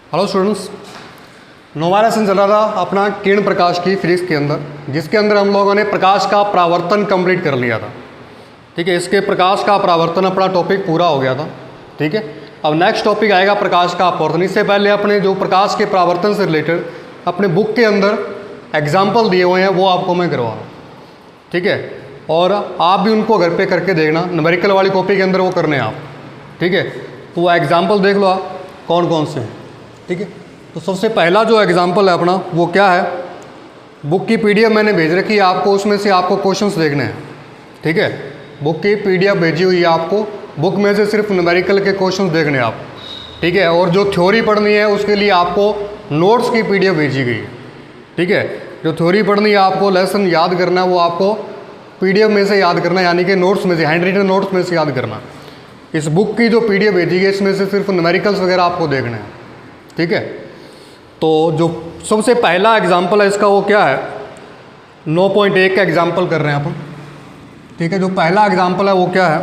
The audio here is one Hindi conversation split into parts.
हेलो स्टूडेंट्स, नौवां लेसन चल रहा था अपना किरण प्रकाश की फिजिक्स के अंदर, जिसके अंदर हम लोगों ने प्रकाश का परावर्तन कंप्लीट कर लिया था। ठीक है, इसके प्रकाश का परावर्तन अपना टॉपिक पूरा हो गया था। ठीक है, अब नेक्स्ट टॉपिक आएगा प्रकाश का अपवर्तन। इससे पहले अपने जो प्रकाश के परावर्तन से रिलेटेड अपने बुक के अंदर एग्जाम्पल दिए हुए हैं वो आपको मैं करवा रहा हूँ। ठीक है, और आप भी उनको घर पे करके देखना, न्यूमेरिकल वाली कॉपी के अंदर वो करने हैं आप। ठीक है, तो वो एग्जाम्पल देख लो आप कौन कौन से हैं। ठीक है, तो सबसे पहला जो एग्जाम्पल है अपना वो क्या है, बुक की पीडीएफ मैंने भेज रखी है आपको, उसमें से आपको क्वेश्चंस देखने हैं। ठीक है, बुक की पीडीएफ भेजी हुई है आपको, बुक में से सिर्फ न्यूमेरिकल के क्वेश्चंस देखने हैं आप। ठीक है, और जो थ्योरी पढ़नी है उसके लिए आपको नोट्स की पीडीएफ भेजी गई है। ठीक है, जो थ्योरी पढ़नी है आपको, लेसन याद करना है, वो आपको पीडीएफ में से याद करना है, यानी कि नोट्स में से, हैंड रिटन नोट्स में से याद करना। इस बुक की जो पीडीएफ भेजी गई इसमें से सिर्फ न्यूमेरिकल्स वगैरह आपको देखने हैं। ठीक है, तो जो सबसे पहला एग्जाम्पल है इसका वो क्या है, 9.1 का एग्जाम्पल कर रहे हैं अपन। ठीक है, जो पहला एग्जाम्पल है वो क्या है,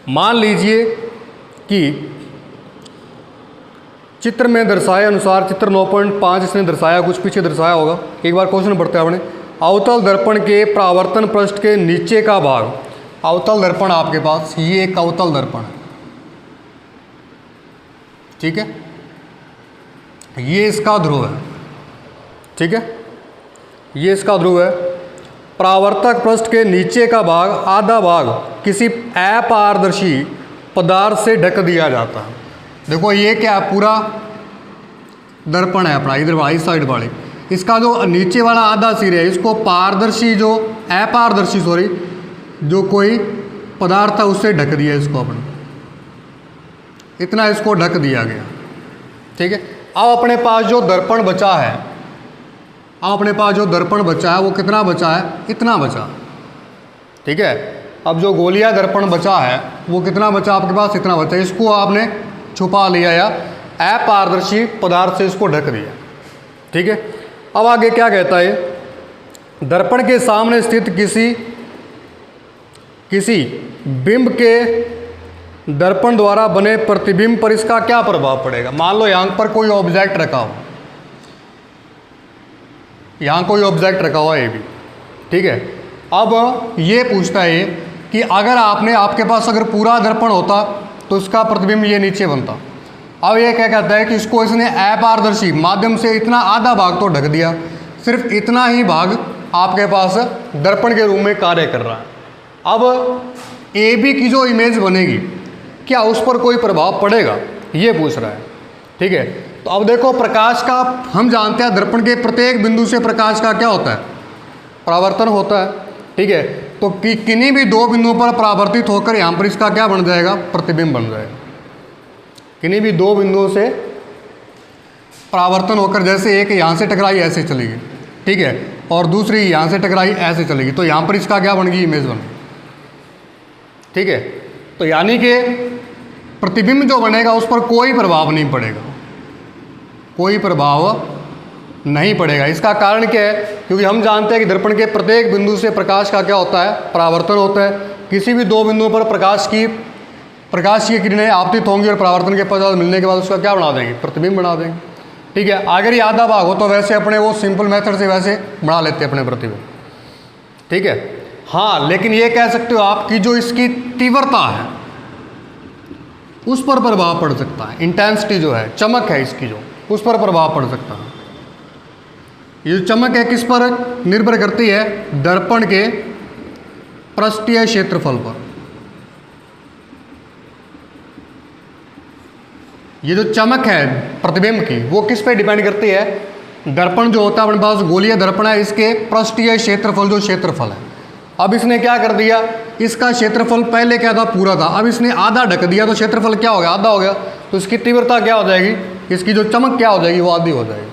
मान लीजिए कि चित्र में दर्शाए अनुसार, चित्र 9.5 इसने दर्शाया, कुछ पीछे दर्शाया होगा, एक बार क्वेश्चन पढ़ते हैं अपने। अवतल दर्पण के परावर्तन पृष्ठ के नीचे का भाग, अवतल दर्पण आपके पास, ये एक अवतल दर्पण है। ठीक है, ये इसका ध्रुव है। ठीक है, ये इसका ध्रुव है। परावर्तक पृष्ठ के नीचे का भाग, आधा भाग किसी अपारदर्शी पदार्थ से ढक दिया जाता है। देखो ये क्या है, पूरा दर्पण है अपना, इधर वाली साइड वाली, इसका जो नीचे वाला आधा सिर है इसको पारदर्शी, जो अपारदर्शी सॉरी, जो कोई पदार्थ है उससे ढक दिया इसको अपने, इतना इसको ढक दिया गया। ठीक है, अब अपने पास जो दर्पण बचा है, अब अपने पास जो दर्पण बचा है वो कितना बचा है, इतना बचा। ठीक है, अब जो गोलिया दर्पण बचा है वो कितना बचा आपके पास, इतना बचा। इसको आपने छुपा लिया या अपारदर्शी पदार्थ से इसको ढक दिया। ठीक है, अब आगे क्या कहता है, दर्पण के सामने स्थित किसी बिंब के दर्पण द्वारा बने प्रतिबिंब पर इसका क्या प्रभाव पड़ेगा। मान लो यहाँ पर कोई ऑब्जेक्ट रखा हो, यहाँ कोई ऑब्जेक्ट रखा हुआ है ये भी। ठीक है, अब ये पूछता है कि अगर आपके पास अगर पूरा दर्पण होता तो इसका प्रतिबिंब ये नीचे बनता। अब ये क्या कहता है कि इसको इसने अपारदर्शी माध्यम से इतना आधा भाग तो ढक दिया, सिर्फ इतना ही भाग आपके पास दर्पण के रूप में कार्य कर रहा है। अब ए बी की जो इमेज बनेगी क्या उस पर कोई प्रभाव पड़ेगा, ये पूछ रहा है। ठीक है, तो अब देखो प्रकाश का हम जानते हैं दर्पण के प्रत्येक बिंदु से प्रकाश का क्या होता है, परावर्तन होता है। ठीक है, तो किन्हीं भी दो बिंदुओं पर परावर्तित होकर यहाँ पर इसका क्या बन जाएगा, प्रतिबिंब बन जाएगा। किन्हीं भी दो बिंदुओं से परावर्तन होकर, जैसे एक यहाँ से टकराई ऐसे चलेगी, ठीक है, और दूसरी यहाँ से टकराई ऐसे चलेगी, तो यहाँ पर इसका क्या बन गई, इमेज बन गई। ठीक है, तो यानी कि प्रतिबिंब जो बनेगा उस पर कोई प्रभाव नहीं पड़ेगा, कोई प्रभाव नहीं पड़ेगा। इसका कारण क्या है, क्योंकि हम जानते हैं कि दर्पण के प्रत्येक बिंदु से प्रकाश का क्या होता है, परावर्तन होता है। किसी भी दो बिंदुओं पर प्रकाश की किरणें आपतित होंगी और परावर्तन के पश्चात मिलने के बाद उसका क्या बना देंगे, प्रतिबिंब बना देंगे। ठीक है, अगर ये आधा भाग हो तो वैसे अपने वो सिंपल मेथड से वैसे बना लेते हैं अपने प्रतिबिंब। ठीक है, हाँ, लेकिन ये कह सकते हो आप कि जो इसकी तीव्रता है उस पर प्रभाव पड़ सकता है, इंटेंसिटी जो है, चमक है इसकी जो, उस पर प्रभाव पड़ सकता है। ये जो चमक है किस पर निर्भर करती है, दर्पण के पृष्ठीय क्षेत्रफल पर। ये जो चमक है प्रतिबिंब की वो किस पे डिपेंड करती है, दर्पण जो होता है अपने पास गोलीय दर्पण है, इसके पृष्ठीय क्षेत्रफल, जो क्षेत्रफल है। अब इसने क्या कर दिया, इसका क्षेत्रफल पहले क्या था, पूरा था, अब इसने आधा ढक दिया तो क्षेत्रफल क्या हो गया, आधा हो गया, तो इसकी तीव्रता क्या हो जाएगी, इसकी जो चमक क्या हो जाएगी, वो आधी हो जाएगी।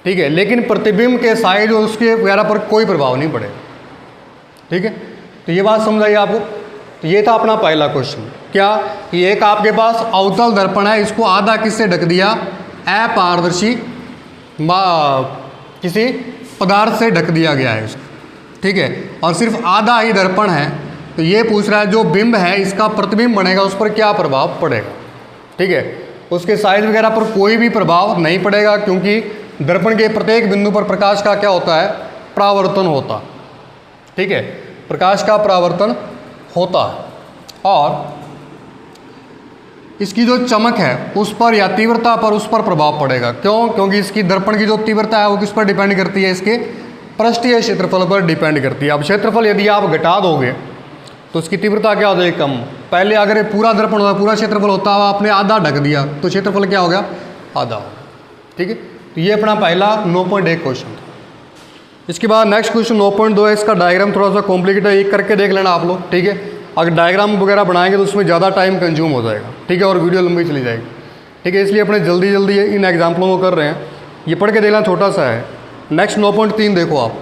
ठीक है, लेकिन प्रतिबिंब के साइज और उसके वगैरह पर कोई प्रभाव नहीं पड़ेगा। ठीक है, तो ये बात समझाइए आपको। तो ये था अपना पहला क्वेश्चन, क्या, ये एक आपके पास अवतल दर्पण है, इसको आधा किससे ढक दिया, अपारदर्शी किसी पदार्थ से ढक दिया गया है इसको। ठीक है, और सिर्फ आधा ही दर्पण है, तो ये पूछ रहा है जो बिंब है इसका प्रतिबिंब बनेगा उस पर क्या प्रभाव पड़ेगा। ठीक है, उसके साइज वगैरह पर कोई भी प्रभाव नहीं पड़ेगा, क्योंकि दर्पण के प्रत्येक बिंदु पर प्रकाश का क्या होता है, परावर्तन होता। ठीक है, प्रकाश का परावर्तन होता है। और इसकी जो चमक है उस पर या तीव्रता पर उस पर प्रभाव पड़ेगा। क्यों? क्योंकि इसकी दर्पण की जो तीव्रता है वो किस पर डिपेंड करती है, इसके पृष्ठीय क्षेत्रफल पर डिपेंड करती है। अब क्षेत्रफल यदि आप घटा दोगे तो इसकी तीव्रता क्या हो जाएगी, कम। पहले अगर ये पूरा दर्पण होता, पूरा क्षेत्रफल होता है, आपने आधा ढक दिया तो क्षेत्रफल क्या हो गया, आधा हो गया। ठीक है, तो ये अपना पहला 9.1 क्वेश्चन था। इसके बाद नेक्स्ट क्वेश्चन 9.2 है। इसका डायग्राम थोड़ा सा कॉम्प्लिकेट है, एक करके देख लेना आप लोग। ठीक है, अगर डायग्राम वगैरह बनाएंगे तो उसमें ज़्यादा टाइम कंज्यूम हो जाएगा। ठीक है, और वीडियो लंबी चली जाएगी। ठीक है, इसलिए अपने जल्दी जल्दी इन एग्जाम्पलों को कर रहे हैं। ये पढ़ के देखना, छोटा सा है। नेक्स्ट 9.3 देखो आप।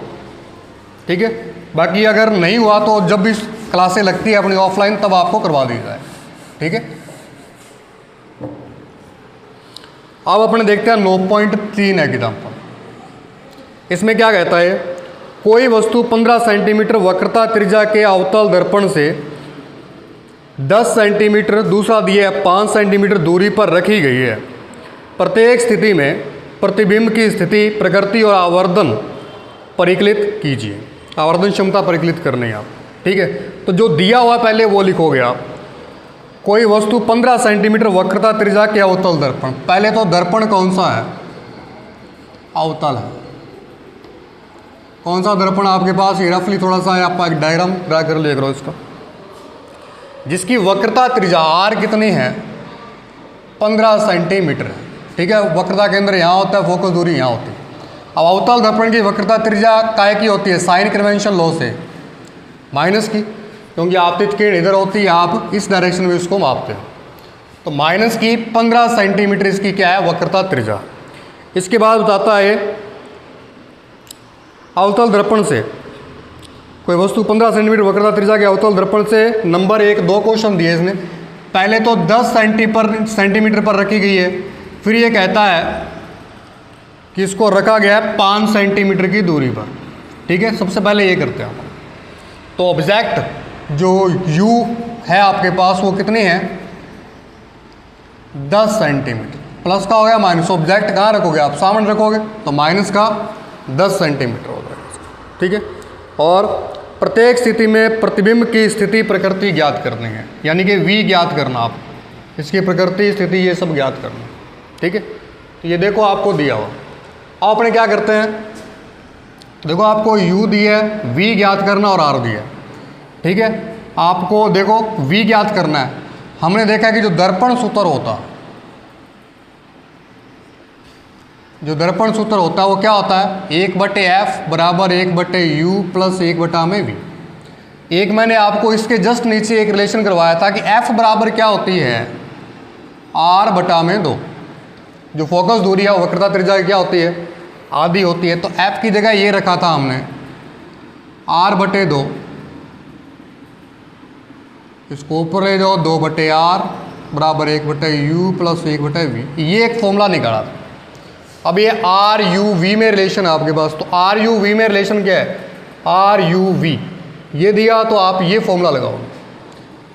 ठीक है, बाकी अगर नहीं हुआ तो जब भी क्लासें लगती है अपनी ऑफलाइन तब आपको करवा दी जाए। ठीक है, अब अपने देखते हैं 9.3 एग्जाम्पल। इसमें क्या कहता है, कोई वस्तु 15 सेंटीमीटर वक्रता त्रिज्या के अवतल दर्पण से 10 सेंटीमीटर, दूसरा दिया है 5 सेंटीमीटर दूरी पर रखी गई है। प्रत्येक स्थिति में प्रतिबिंब की स्थिति, प्रकृति और आवर्धन परिकलित कीजिए। आवर्धन क्षमता परिकलित करनी है आप। ठीक है, तो जो दिया हुआ पहले वो लिखोगे आप। कोई वस्तु 15 सेंटीमीटर वक्रता त्रिज्या के अवतल दर्पण। पहले तो दर्पण कौन सा है, अवतल है। कौन सा दर्पण आपके पास, ये रफली थोड़ा सा है, आप एक डायग्राम ड्रा कर ले करो इसका, जिसकी वक्रता त्रिज्या आर कितनी है, 15 सेंटीमीटर है। ठीक है, वक्रता के अंदर यहाँ होता है, फोकस दूरी यहाँ होती है। अब अवतल दर्पण की वक्रता त्रिज्या काय की होती है, साइन कन्वेंशन लॉ से माइनस की, क्योंकि आपतित किरण इधर होती है, आप इस डायरेक्शन में इसको मापते हो। तो माइनस की 15 सेंटीमीटर इसकी क्या है, वक्रता त्रिज्या। इसके बाद बताता है अवतल दर्पण से कोई वस्तु 15 सेंटीमीटर वक्रता त्रिज्या के अवतल दर्पण से नंबर 1 2 क्वेश्चन दिए इसने। पहले तो 10 सेंटीमीटर पर रखी गई है, फिर ये कहता है कि इसको रखा गया है 5 सेंटीमीटर की दूरी पर। ठीक है, सबसे पहले ये करते हैं। तो ऑब्जेक्ट जो u है आपके पास वो कितनी है, 10 सेंटीमीटर। प्लस का हो गया माइनस, ऑब्जेक्ट कहाँ रखोगे आप, सामने रखोगे, तो माइनस का 10 सेंटीमीटर हो जाएगा। ठीक है, और प्रत्येक स्थिति में प्रतिबिंब की स्थिति प्रकृति ज्ञात करनी है, यानी कि v ज्ञात करना आप, इसकी प्रकृति स्थिति ये सब ज्ञात करना। ठीक है, तो ये देखो आपको दिया हुआ। अब अपने क्या करते हैं, देखो आपको u दिया है, v ज्ञात करना और r दिया है। ठीक है, आपको देखो v ज्ञात करना है। हमने देखा कि जो दर्पण सूत्र होता है, जो दर्पण सूत्र होता है वो क्या होता है, 1/f बराबर 1/u प्लस 1/v। एक मैंने आपको इसके जस्ट नीचे एक रिलेशन करवाया था कि f बराबर क्या होती है, r/2। जो फोकस दूरी है वक्रता त्रिज्या क्या होती है, आधी होती है। तो f की जगह ये रखा था हमने r/2, इसको ऊपर ले जाओ, 2/r बराबर 1/u प्लस 1/v। ये एक फॉर्मूला निकाला था। अब ये आर यू वी में रिलेशन है आपके पास, तो आर यू वी में रिलेशन क्या है, आर यू वी ये दिया, तो आप ये फॉर्मूला लगाओ।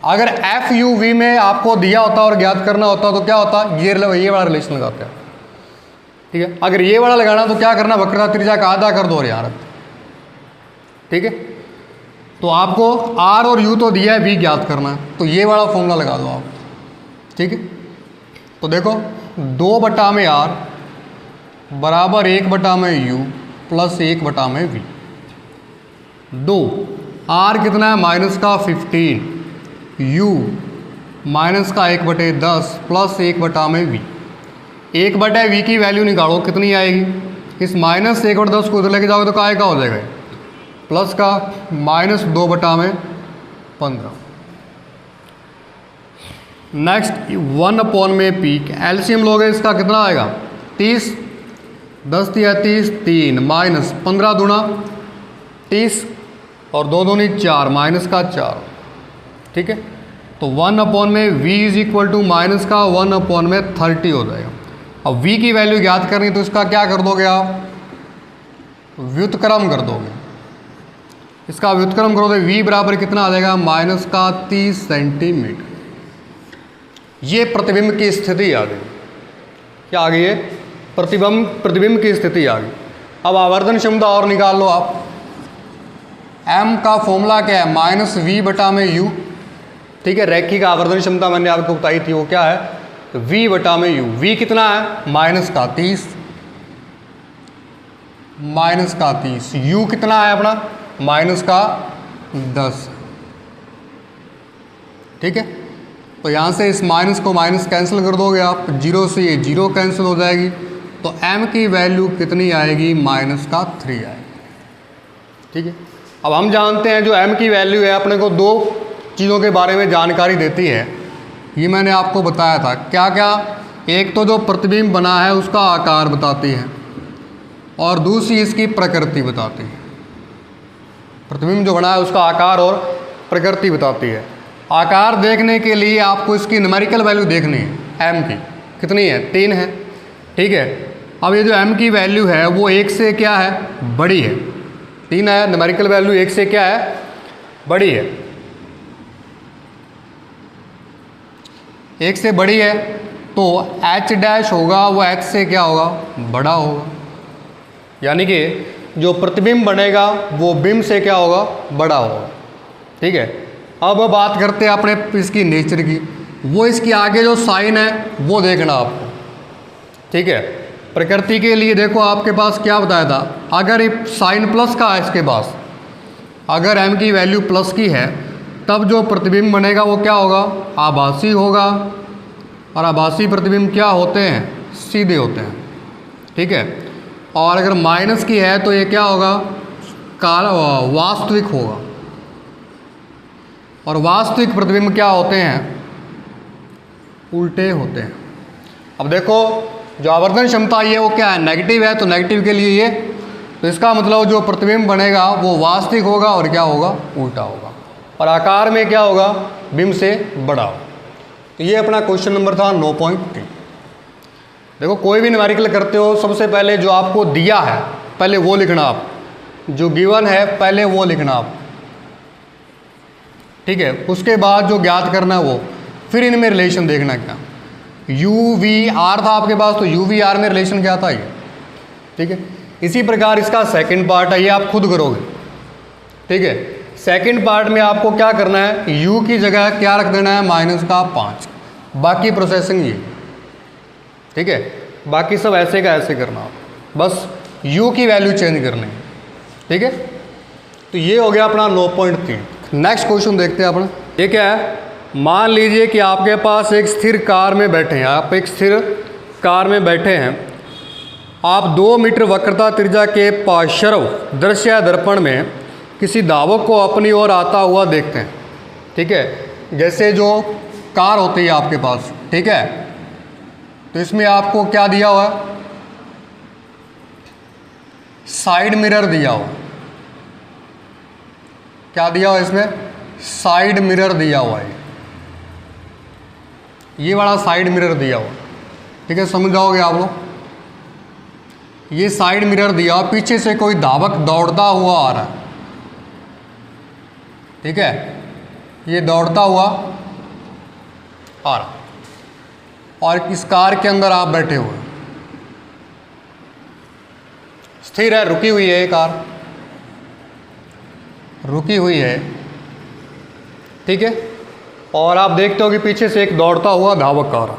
अगर एफ यू वी में आपको दिया होता और ज्ञात करना होता तो क्या होता, ये वाला रिलेशन लगाते हैं। ठीक है, अगर ये वाला लगाना तो क्या करना, वक्रता त्रिज्या का आधा कर दो और यहाँ रख। ठीक है, तो आपको आर और यू तो दिया है, वी ज्ञात करना है, तो ये वाला फॉर्मूला लगा दो आप। ठीक है, तो देखो 2/r बराबर 1/u प्लस 1/v। 2 r कितना है, माइनस का 15, u माइनस का 1/10 प्लस 1/v। 1/v की वैल्यू निकालो कितनी आएगी, इस माइनस 1/10 को उधर लेके जाओगे तो काय का हो जाएगा, प्लस का माइनस 2/15। नेक्स्ट 1/p एलसीएम लोगे इसका कितना आएगा, 30, 10 × 30 3 माइनस 15 दूना 30 और 2 दूनी 4 माइनस का 4। ठीक है, तो 1/v is equal to minus का 1/30 हो जाएगा। अब v की वैल्यू ज्ञात करनी तो इसका क्या कर दोगे आप, व्युत्क्रम कर दोगे। इसका व्युत्क्रम करोगे v बराबर कितना आ जाएगा, माइनस का 30 सेंटीमीटर। ये प्रतिबिंब की स्थिति आ गई। क्या आ गई है, प्रतिबिंब की स्थिति आ गई। अब आवर्धन क्षमता और निकाल लो आप। m का फॉर्मूला क्या है, माइनस v बटा में u। ठीक है, रैखिक आवर्धन क्षमता मैंने आपको बताई थी, वो क्या है, v बटा में u। v कितना है, माइनस का 30, u कितना है अपना, माइनस का 10। ठीक है, तो यहाँ से इस माइनस को माइनस कैंसिल कर दोगे आप, 0 से ये 0 कैंसिल हो जाएगी, तो m की वैल्यू कितनी आएगी, माइनस का 3 आएगी। ठीक है, अब हम जानते हैं जो m की वैल्यू है अपने को दो चीज़ों के बारे में जानकारी देती है, ये मैंने आपको बताया था। क्या क्या, एक तो जो प्रतिबिंब बना है उसका आकार बताती है, और दूसरी इसकी प्रकृति बताती है। प्रतिबिंब जो बना है उसका आकार और प्रकृति बताती है। आकार देखने के लिए आपको इसकी न्यूमेरिकल वैल्यू देखनी है, m की कितनी है, 3 है। ठीक है, अब ये जो m की वैल्यू है वो 1 से क्या है, बड़ी है, 3 है, न्यूमेरिकल वैल्यू 1 से क्या है, बड़ी है, 1 से बड़ी है, तो h डैश होगा वो h से क्या होगा, बड़ा होगा। यानी कि जो प्रतिबिंब बनेगा वो बिंब से क्या होगा, बड़ा होगा। ठीक है, अब बात करते हैं अपने इसकी नेचर की। वो इसकी आगे जो साइन है वो देखना आपको। ठीक है, प्रकृति के लिए देखो आपके पास क्या बताया था, अगर साइन प्लस का है इसके पास, अगर m की वैल्यू प्लस की है तब जो प्रतिबिंब बनेगा वो क्या होगा, आभासी होगा, और आभासी प्रतिबिंब क्या होते हैं, सीधे होते हैं। ठीक है, और अगर माइनस की है तो ये क्या होगा, वास्तविक होगा, और वास्तविक प्रतिबिंब क्या होते हैं, उल्टे होते हैं। अब देखो जो आवर्धन क्षमता ये वो क्या है, नेगेटिव है, तो नेगेटिव के लिए ये, तो इसका मतलब जो प्रतिबिंब बनेगा वो वास्तविक होगा और क्या होगा, उल्टा होगा, और आकार में क्या होगा, बिंब से बड़ा होगा। तो ये अपना क्वेश्चन नंबर था 9.3। देखो कोई भी न्यूमेरिकल करते हो सबसे पहले जो आपको दिया है पहले वो लिखना आप, जो गिवन है पहले वो लिखना आप। ठीक है, उसके बाद जो ज्ञात करना है वो, फिर इनमें रिलेशन देखना क्या, यू वी आर था आपके पास, तो यू वी आर में रिलेशन क्या था ये। ठीक है, इसी प्रकार इसका सेकंड पार्ट है, ये आप खुद करोगे। ठीक है, सेकंड पार्ट में आपको क्या करना है, u की जगह क्या रख देना है, माइनस का 5, बाकी प्रोसेसिंग ये। ठीक है, बाकी सब ऐसे का ऐसे करना आप, बस u की वैल्यू चेंज करनी है। ठीक है, तो ये हो गया अपना 9.3। नेक्स्ट क्वेश्चन देखते हैं अपना, ये क्या है, मान लीजिए कि आपके पास एक स्थिर कार में बैठे हैं, आप एक स्थिर कार में बैठे हैं, आप 2 मीटर वक्रता त्रिज्या के पार्श्व दृश्य दर्पण में किसी धावक को अपनी ओर आता हुआ देखते हैं। ठीक है, जैसे जो कार होती है आपके पास, ठीक है, तो इसमें आपको क्या दिया हुआ है, साइड मिरर दिया हुआ। क्या दिया हुआ इसमें, साइड मिरर दिया हुआ है, ये वाला साइड मिरर दिया हुआ। ठीक है, समझ जाओगे आप लोग, ये साइड मिरर दिया हुआ, पीछे से कोई धावक दौड़ता हुआ आ रहा है। ठीक है, ये दौड़ता हुआ आ रहा, और इस कार के अंदर आप बैठे हुए, स्थिर है, रुकी हुई है, ये कार रुकी हुई है। ठीक है, और आप देखते हो कि पीछे से एक दौड़ता हुआ धावक आ रहा।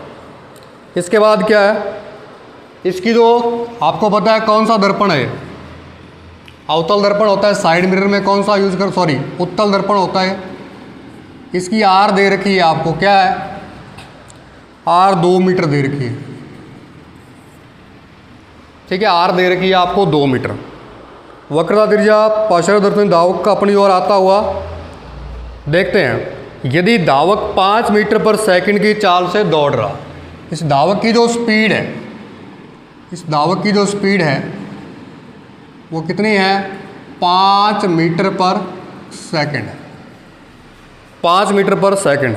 इसके बाद क्या है, इसकी जो आपको पता है कौन सा दर्पण है, अवतल दर्पण होता है, साइड मिरर में कौन सा यूज कर, सॉरी उत्तल दर्पण होता है। इसकी आर दे रखी है आपको, क्या है, आर 2 मीटर दे रखी है। ठीक है, आर दे रखी है आपको 2 मीटर। वक्रता त्रिज्या पार्श्व दर्पण धावक का अपनी ओर आता हुआ देखते हैं। यदि धावक 5 मीटर पर सेकंड की चाल से दौड़ रहा, इस धावक की जो स्पीड है, इस धावक की जो स्पीड है वो कितनी है, 5 मीटर पर सेकंड है, 5 मीटर पर सेकंड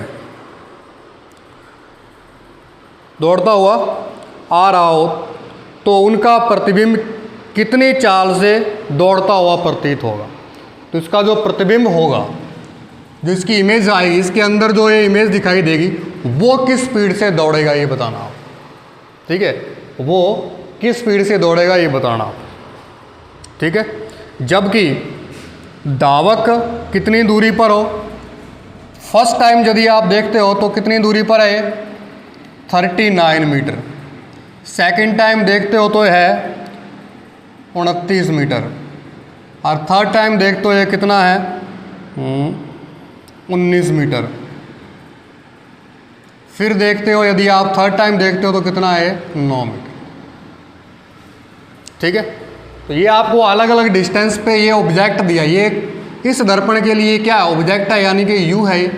दौड़ता हुआ आ रहा हो, तो उनका प्रतिबिंब कितनी चाल से दौड़ता हुआ प्रतीत होगा। तो इसका जो प्रतिबिंब होगा, जो इसकी इमेज आएगी, इसके अंदर जो ये इमेज दिखाई देगी वो किस स्पीड से दौड़ेगा ये बताना आप। ठीक है, वो किस स्पीड से दौड़ेगा ये बताना, ठीक है। जबकि धावक कितनी दूरी पर हो, फर्स्ट टाइम यदि आप देखते हो तो कितनी दूरी पर है, 39 मीटर। सेकंड टाइम देखते हो तो है 29 मीटर, और थर्ड टाइम देखते हो ये कितना है, 19 मीटर। फिर देखते हो यदि आप थर्ड टाइम देखते हो तो कितना है, 9 मीटर, ठीक है। तो ये आपको अलग अलग डिस्टेंस पे ये ऑब्जेक्ट दिया, ये इस दर्पण के लिए क्या ऑब्जेक्ट है, यानी कि यू है,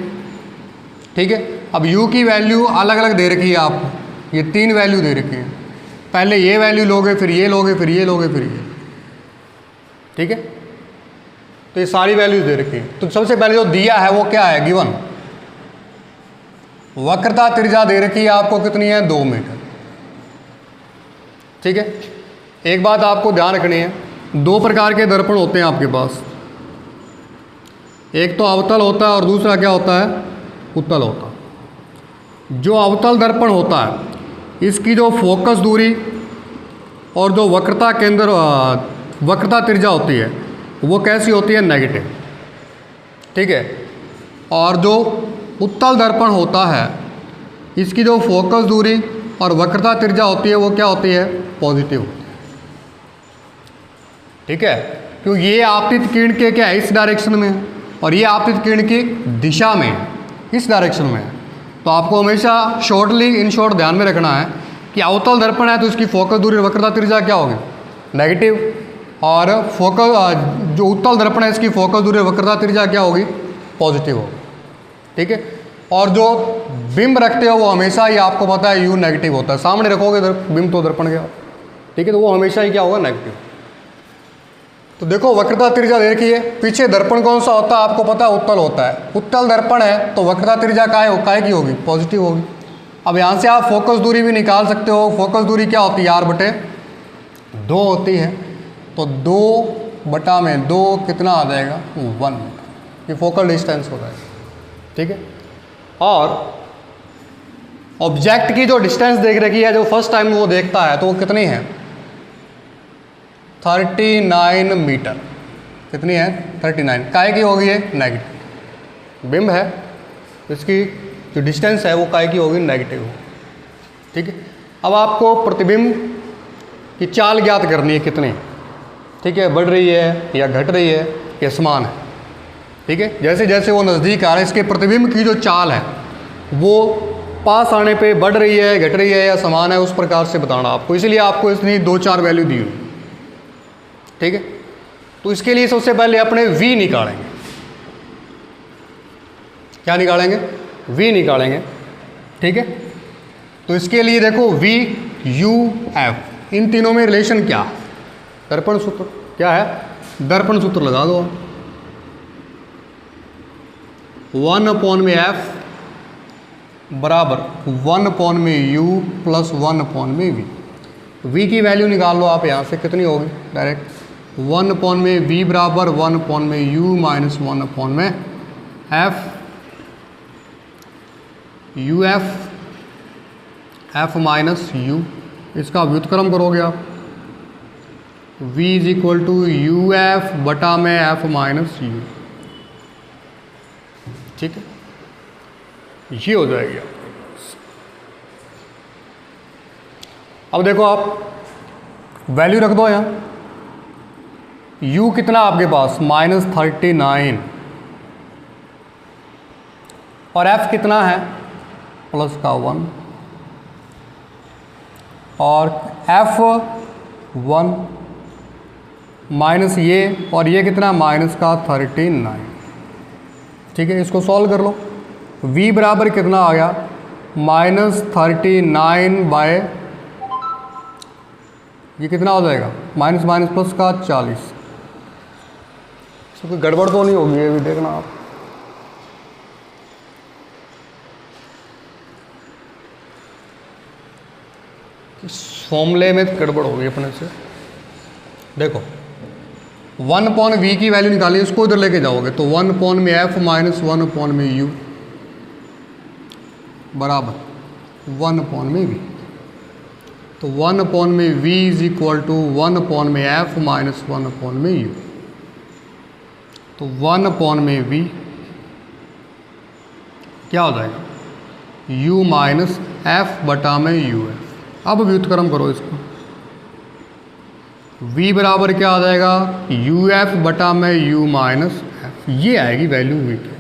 ठीक है। अब यू की वैल्यू अलग अलग दे रखी है आपको, ये 3 वैल्यू दे रखी है। पहले ये वैल्यू लोगे, फिर ये लोगे, फिर ये लोगे, फिर ये, ठीक है। तो ये सारी वैल्यूज दे रखी है। तो सबसे पहले जो दिया है वो क्या है, गिवन वक्रता त्रिज्या दे रखी है आपको, कितनी है, 2 मीटर, ठीक है। एक बात आपको ध्यान रखनी है, 2 प्रकार के दर्पण होते हैं आपके पास, एक तो अवतल होता है और दूसरा क्या होता है, उत्तल होता है। जो अवतल दर्पण होता है इसकी जो फोकस दूरी और जो वक्रता केंद्र वक्रता त्रिज्या होती है वो कैसी होती है, नेगेटिव, ठीक है। और जो उत्तल दर्पण होता है इसकी जो फोकस दूरी और वक्रता त्रिज्या होती है वो क्या होती है, पॉजिटिव, ठीक है। क्योंकि ये आपतित किरण के क्या है, इस डायरेक्शन में है, और ये आपतित किरण की दिशा में है, इस डायरेक्शन में है। तो आपको हमेशा शॉर्टली इन शॉर्ट ध्यान में रखना है कि अवतल दर्पण है तो इसकी फोकस दूरी वक्रता त्रिज्या क्या होगी, नेगेटिव, और फोकस जो उत्तल दर्पण है इसकी फोकस दूरी वक्रता त्रिज्या क्या होगी, पॉजिटिव होगी, ठीक है। और जो बिंब रखते हो वो हमेशा ही आपको पता है यू नेगेटिव होता है, सामने रखोगे बिंब तो दर्पण क्या, ठीक है, तो वो हमेशा ही क्या होगा, नेगेटिव। तो देखो वक्रता त्रिज्या देखिए, पीछे दर्पण कौन सा होता है आपको पता है, उत्तल होता है। उत्तल दर्पण है तो वक्रता त्रिज्या काय की होगी, पॉजिटिव होगी। अब यहाँ से आप फोकस दूरी भी निकाल सकते हो, फोकस दूरी क्या होती है, r/2 होती है। तो 2/2 कितना आ जाएगा, 1 मीटर, ये फोकल डिस्टेंस हो जाएगा, ठीक है। और ऑब्जेक्ट की जो डिस्टेंस देख रखी है, जो फर्स्ट टाइम वो देखता है, तो वो कितनी है, 39 मीटर, कितनी है, 39, काय की होगी, है नेगेटिव, बिंब है इसकी जो डिस्टेंस है वो काय की होगी, नेगेटिव, ठीक है। अब आपको प्रतिबिंब की चाल ज्ञात करनी है, कितनी, ठीक है, बढ़ रही है या घट रही है या समान है, ठीक है। जैसे जैसे वो नज़दीक आ रहा है इसके प्रतिबिंब की जो चाल है वो पास आने पे बढ़ रही है, घट रही है या समान है, उस प्रकार से बताना आपको। इसलिए आपको इसने 2-4 वैल्यू दी हुई, ठीक है। तो इसके लिए सबसे पहले अपने v निकालेंगे, क्या निकालेंगे, v निकालेंगे, ठीक है। तो इसके लिए देखो v u f, इन तीनों में रिलेशन क्या, दर्पण सूत्र क्या है, दर्पण सूत्र लगा दो, 1/f बराबर 1/u प्लस 1/v। v की वैल्यू निकाल लो आप यहाँ से, कितनी होगी, डायरेक्ट 1/v बराबर 1/u minus 1/f, uf f minus u, इसका व्युत्क्रम करोगे आप, v is equal to u f बटा में f माइनस u, ठीक है, ये हो जाएगी। अब देखो आप वैल्यू रख दो यहाँ, u कितना आपके पास, -39, और f कितना है, +1, और f1 माइनस ये, और ये कितना, -39, ठीक है। इसको सॉल्व कर लो, v बराबर कितना आ गया, -39 बाय, ये कितना हो जाएगा, माइनस माइनस प्लस का 40। कोई गड़बड़ तो नहीं होगी, ये भी देखना आप, इस फॉर्मूले में गड़बड़ होगी अपने से। देखो 1/v की वैल्यू निकाली, उसको इधर लेके जाओगे तो 1/f माइनस 1/u बराबर 1/v, तो 1/v is equal to 1/f minus 1/u। तो 1/v क्या हो जाएगा, u माइनस f बटा में uf। अब व्युत्क्रम करो इसको, v बराबर क्या आ जाएगा, uf बटा में u माइनस f, ये आएगी वैल्यू v की।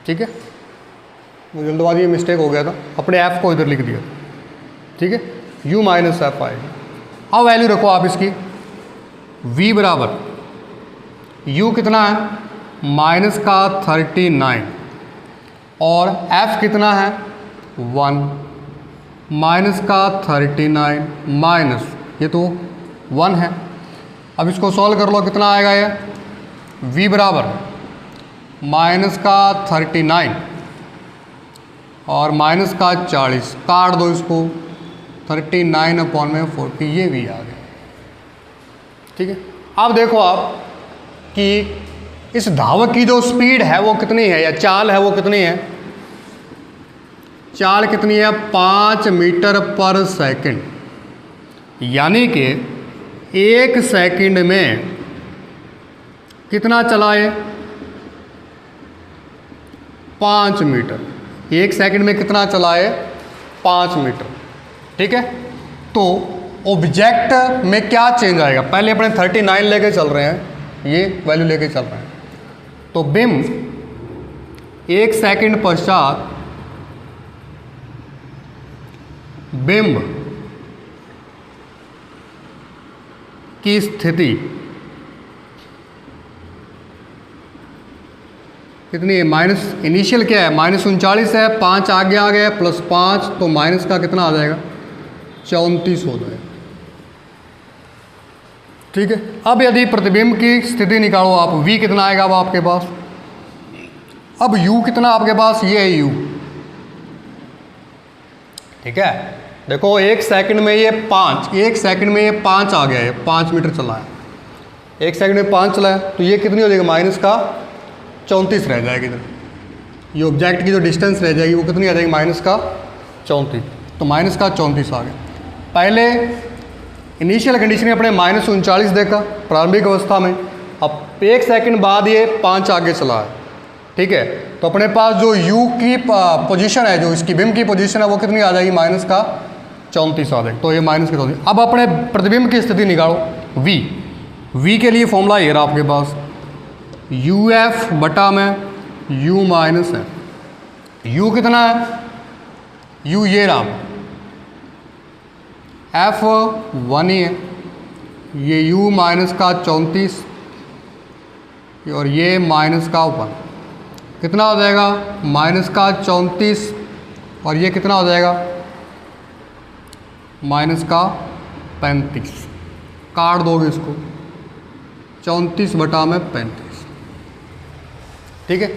ठीक है, मुझे जल्दबाजी में मिस्टेक हो गया था, अपने f को इधर लिख दिया। ठीक है, u माइनस f आएगी। अब वैल्यू रखो आप इसकी, v बराबर u कितना है माइनस का 39 और f कितना है 1 माइनस का 39 माइनस ये तो 1 है। अब इसको सॉल्व कर लो, कितना आएगा ये, v बराबर माइनस का 39 और माइनस का 40, काट दो इसको, 39/40, ये भी आ गया। ठीक है, अब देखो आप कि इस धावक की जो स्पीड है वो कितनी है, या चाल है वो कितनी है, चाल कितनी है 5 मीटर पर सेकंड, यानी कि 1 सेकंड में कितना चलाए 5 मीटर, 1 सेकंड में कितना चलाए 5 मीटर। ठीक है, तो ऑब्जेक्ट में क्या चेंज आएगा, पहले अपने 39 लेके चल रहे हैं, ये वैल्यू लेके चल रहे हैं, तो बिंब 1 सेकंड पश्चात बिंब की स्थिति कितनी है, माइनस, इनिशियल क्या है -39 है, 5 आगे आ गया प्लस 5, तो माइनस का कितना आ जाएगा 34 हो जाएगा। ठीक है, अब यदि प्रतिबिंब की स्थिति निकालो आप, v कितना आएगा अब आपके पास, अब u कितना आपके पास, ये है u। ठीक है, देखो 1 सेकंड में ये 5, 1 सेकंड में ये 5 आ गया है, 5 मीटर चला है, 1 सेकंड में 5 चला है, तो ये कितनी हो जाएगी माइनस का 34 रह जाएगी इधर, ये ऑब्जेक्ट की जो डिस्टेंस रह जाएगी वो कितनी आ जाएगी माइनस का 34, तो माइनस का 34 आ गया। पहले इनिशियल कंडीशन में अपने -39 देखा प्रारंभिक अवस्था में, अब 1 सेकंड बाद ये 5 आगे चला है। ठीक है, तो अपने पास जो u की पोजीशन है, जो इसकी बिंब की पोजीशन है वो कितनी आ जाएगी माइनस का 34 आ जाएगी, तो ये माइनस का 34। अब अपने प्रतिबिंब की स्थिति निकालो v के लिए फॉर्मूला ये रहा आपके पास, uf बटा में u माइनस है, u कितना है, u ये रहा, f 1 ही है, ये u माइनस का 34 और ये माइनस का 1, कितना हो जाएगा माइनस का 34 और ये कितना हो जाएगा माइनस का 35, काट दोगे इसको, 34 बटा में 35। ठीक है,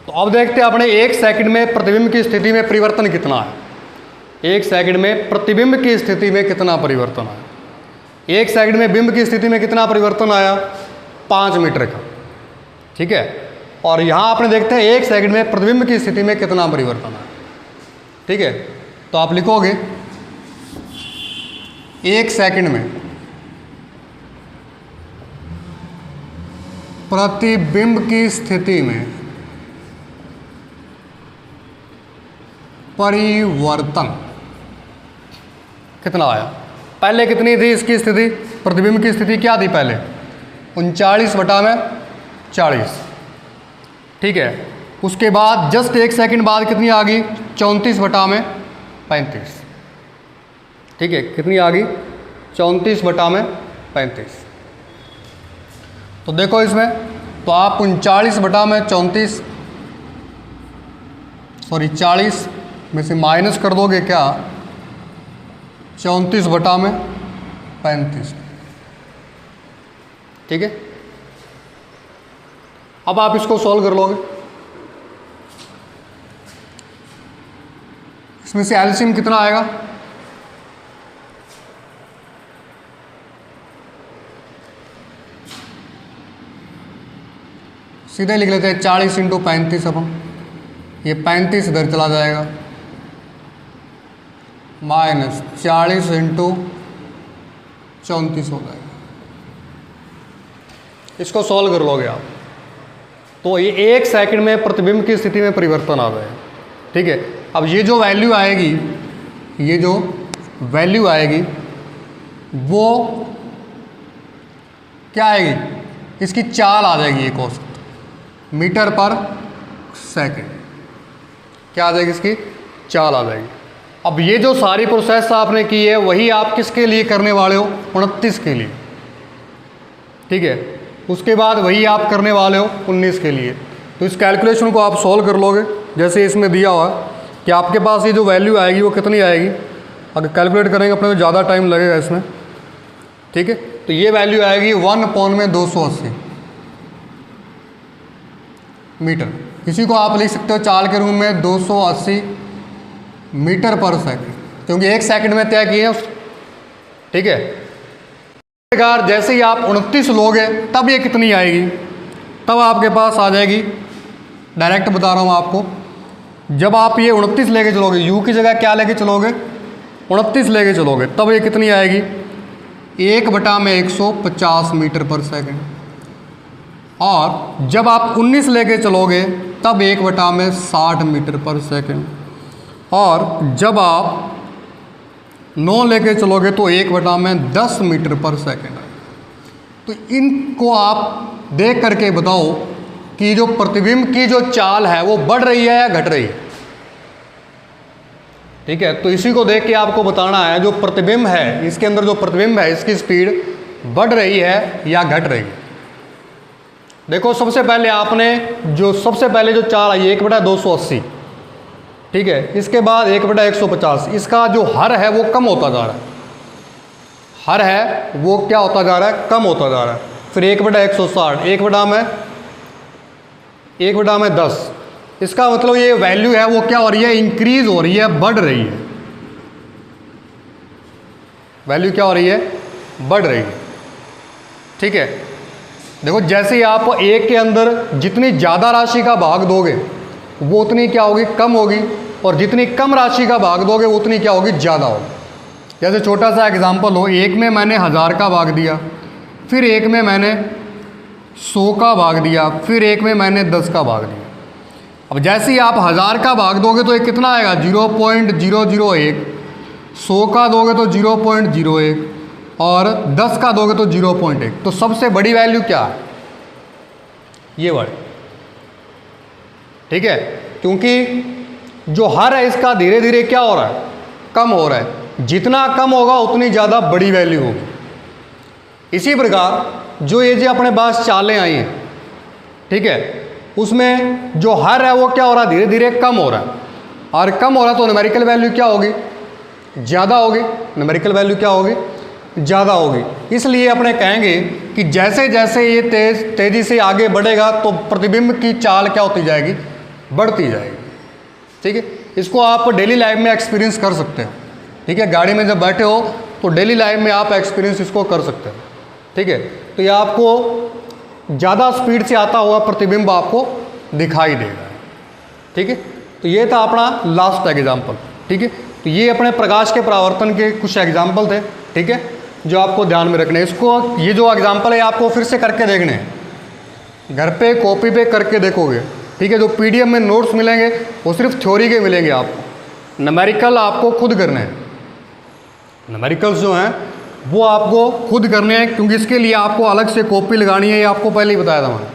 तो अब देखते हैं अपने 1 सेकंड में प्रतिबिंब की स्थिति में परिवर्तन कितना है, 1 सेकंड में प्रतिबिंब की स्थिति में कितना परिवर्तन आया। 1 सेकंड में बिंब की स्थिति में कितना परिवर्तन आया 5 मीटर का। ठीक है, और यहाँ आपने देखते हैं 1 सेकंड में प्रतिबिंब की स्थिति में कितना परिवर्तन आया। ठीक है, तो आप लिखोगे 1 सेकंड में प्रतिबिंब की स्थिति में परिवर्तन कितना आया। पहले कितनी थी इसकी स्थिति, प्रतिबिंब की स्थिति क्या थी पहले 39 बटा में 40। ठीक है, उसके बाद जस्ट 1 सेकंड बाद कितनी आ गई 34 बटा में 35। ठीक है, कितनी आ गई 34 बटा में 35। तो देखो इसमें, तो आप 39 बटा में 34 40 में से माइनस कर दोगे क्या 34 बटा में 35। ठीक है, अब आप इसको सॉल्व कर लोगे, इसमें से एलसीएम कितना आएगा, सीधे लिख लेते हैं 40 × 35 अपन, ये 35 इधर चला जाएगा, -40 इंटू 34 हो जाएगा। इसको सॉल्व कर लोगे आप तो ये 1 सेकंड में प्रतिबिंब की स्थिति में परिवर्तन आ जाएगा। ठीक है, अब ये जो वैल्यू आएगी, ये जो वैल्यू आएगी वो क्या आएगी, इसकी चाल आ जाएगी, एक औसत मीटर पर सेकंड। क्या आ जाएगी, इसकी चाल आ जाएगी। अब ये जो सारी प्रोसेस आपने की है वही आप किसके लिए करने वाले हो, 29 के लिए। ठीक है, उसके बाद वही आप करने वाले हो 19 के लिए। तो इस कैलकुलेशन को आप सॉल्व कर लोगे जैसे इसमें दिया हुआ है कि आपके पास ये जो वैल्यू आएगी वो कितनी आएगी। अगर कैलकुलेट करेंगे अपने को ज़्यादा टाइम लगेगा इसमें। ठीक है, तो ये वैल्यू आएगी 1/280 मीटर। इसी को आप लिख सकते हो चाल के रूप में 280 मीटर पर सेकंड, क्योंकि 1 सेकंड में तय किए हैं। ठीक है, प्रकार जैसे ही आप 29 लोगे तब ये कितनी आएगी, तब आपके पास आ जाएगी, डायरेक्ट बता रहा हूँ आपको, जब आप ये 29 लेके चलोगे, यू की जगह क्या लेके चलोगे, 29 लेके चलोगे, तब ये कितनी आएगी, 1/150 मीटर पर सेकंड। और जब आप 19 लेके चलोगे तब 1/60 मीटर पर सेकंड। और जब आप 9 लेके चलोगे तो 1/10 मीटर पर सेकंड है। तो इनको आप देख करके बताओ कि जो प्रतिबिंब की जो चाल है वो बढ़ रही है या घट रही है। ठीक है, तो इसी को देख के आपको बताना है जो प्रतिबिंब है, इसके अंदर जो प्रतिबिंब है इसकी स्पीड बढ़ रही है या घट रही है। देखो सबसे पहले आपने सबसे पहले जो चाल आई 1/280, ठीक है, इसके बाद 1/150, इसका जो हर है वो कम होता जा रहा है, हर है वो क्या होता जा रहा है, कम होता जा रहा है। फिर 1/160, 1/10, इसका मतलब ये वैल्यू है वो क्या हो रही है, इंक्रीज हो रही है, बढ़ रही है। वैल्यू क्या हो रही है, बढ़ रही है। ठीक है, देखो जैसे ही आप 1 के अंदर जितनी ज़्यादा राशि का भाग दोगे वो उतनी क्या होगी, कम होगी, और जितनी कम राशि का भाग दोगे उतनी क्या होगी, ज़्यादा होगी। जैसे छोटा सा एग्जांपल हो, 1 में मैंने 1000 का भाग दिया, फिर 1 में मैंने 100 का भाग दिया, फिर 1 में मैंने 10 का भाग दिया। अब जैसे ही आप 1000 का भाग दोगे तो ये कितना आएगा, 0.001, 100 का दोगे तो 0.01, और 10 का दोगे तो 0.1। तो सबसे बड़ी वैल्यू क्या है, ये वाली। ठीक है, क्योंकि जो हर है इसका धीरे धीरे क्या हो रहा है, कम हो रहा है। जितना कम होगा उतनी ज़्यादा बड़ी वैल्यू होगी। इसी प्रकार जो ये अपने पास चालें आई हैं, ठीक है, उसमें जो हर है वो क्या हो रहा है, धीरे धीरे कम हो रहा है, और कम हो रहा है तो न्यूमेरिकल वैल्यू क्या होगी, ज़्यादा होगी। न्यूमेरिकल वैल्यू क्या होगी, ज़्यादा होगी। इसलिए अपने कहेंगे कि जैसे जैसे ये तेज़ी से आगे बढ़ेगा तो प्रतिबिंब की चाल क्या होती जाएगी, बढ़ती जाएगी। ठीक है, इसको आप डेली लाइफ में एक्सपीरियंस कर सकते हैं। ठीक है, गाड़ी में जब बैठे हो तो डेली लाइफ में आप एक्सपीरियंस इसको कर सकते हैं। ठीक है, तो ये आपको ज़्यादा स्पीड से आता हुआ प्रतिबिंब आपको दिखाई देगा। ठीक है, तो ये था अपना लास्ट एग्जाम्पल। ठीक है, तो ये अपने प्रकाश के परावर्तन के कुछ एग्जाम्पल थे। ठीक है, जो आपको ध्यान में रखने हैं। इसको ये जो एग्जाम्पल है आपको फिर से करके देखने हैं, घर पे कॉपी पे करके देखोगे। ठीक है, जो पीडीएफ में नोट्स मिलेंगे वो सिर्फ थ्योरी के मिलेंगे आपको, न्यूमेरिकल आपको खुद करने हैं। न्यूमेरिकल्स जो हैं वो आपको खुद करने हैं, क्योंकि इसके लिए आपको अलग से कॉपी लगानी है, ये आपको पहले ही बताया था मैंने।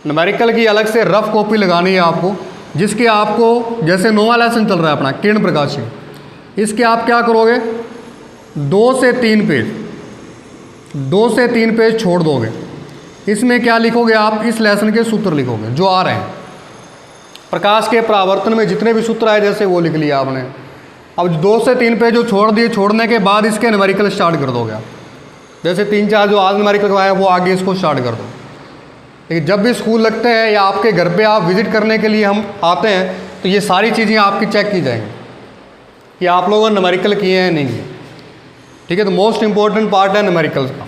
न्यूमेरिकल की अलग से रफ कॉपी लगानी है आपको, जिसके आपको जैसे नोवा लेसन चल रहा है अपना किरण प्रकाश, इसके आप क्या करोगे, 2 से 3 पेज छोड़ दोगे। इसमें क्या लिखोगे आप, इस लेसन के सूत्र लिखोगे जो आ रहे हैं। प्रकाश के परावर्तन में जितने भी सूत्र आए जैसे वो लिख लिया आपने। अब 2 से 3 पेज जो छोड़ दिए, छोड़ने के बाद इसके न्यूमेरिकल स्टार्ट कर दोगे आप। जैसे 3-4 जो आज न्यूमेरिकल करवाया वो आगे इसको स्टार्ट कर दो। लेकिन जब भी स्कूल लगते हैं या आपके घर पे आप विजिट करने के लिए हम आते हैं तो ये सारी चीज़ें आपकी चेक की जाएंगी कि आप लोगों ने न्यूमेरिकल किए हैं नहीं किए। ठीक है, तो मोस्ट इंपॉर्टेंट पार्ट है न्यूमेरिकल्स का।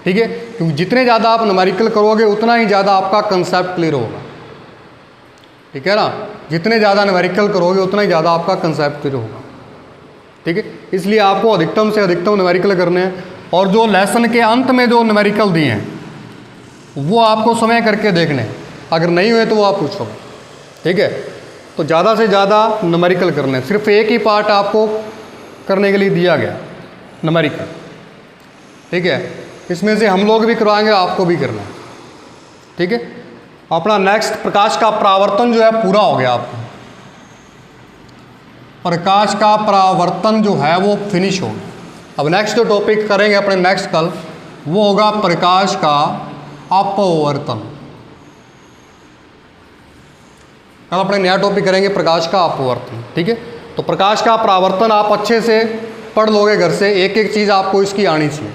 ठीक है, क्योंकि जितने ज़्यादा आप न्यूमेरिकल करोगे उतना ही ज़्यादा आपका कंसेप्ट क्लियर होगा। ठीक है ना, जितने ज़्यादा न्यूमेरिकल करोगे उतना ही ज़्यादा आपका कंसेप्ट क्लियर होगा। ठीक है, इसलिए आपको अधिकतम से अधिकतम न्यूमेरिकल करने हैं। और जो लेसन के अंत में जो न्यूमेरिकल दिए हैं वो आपको समय करके देखने हैं, अगर नहीं हुए तो वो आप पूछोगे। ठीक है, तो ज़्यादा से ज़्यादा न्यूमेरिकल करने हैं। सिर्फ एक ही पार्ट आपको करने के लिए दिया गया न्यूमेरिकल। ठीक है, इसमें से हम लोग भी करवाएंगे, आपको भी करना है। ठीक है, अपना नेक्स्ट प्रकाश का परावर्तन जो है पूरा हो गया। आपका प्रकाश का परावर्तन जो है वो फिनिश हो गया। अब नेक्स्ट जो टॉपिक करेंगे अपने नेक्स्ट कल वो होगा प्रकाश का अपवर्तन। कल अपने नया टॉपिक करेंगे प्रकाश का अपवर्तन। ठीक है, तो प्रकाश का परावर्तन आप अच्छे से पढ़ लोगे घर से, एक एक चीज़ आपको इसकी आनी चाहिए।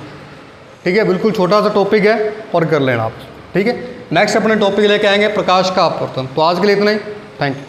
ठीक है, बिल्कुल छोटा सा टॉपिक है और कर लेना आप। ठीक है, नेक्स्ट अपने टॉपिक लेके आएंगे प्रकाश का अपवर्तन। तो आज के लिए इतना ही, थैंक यू।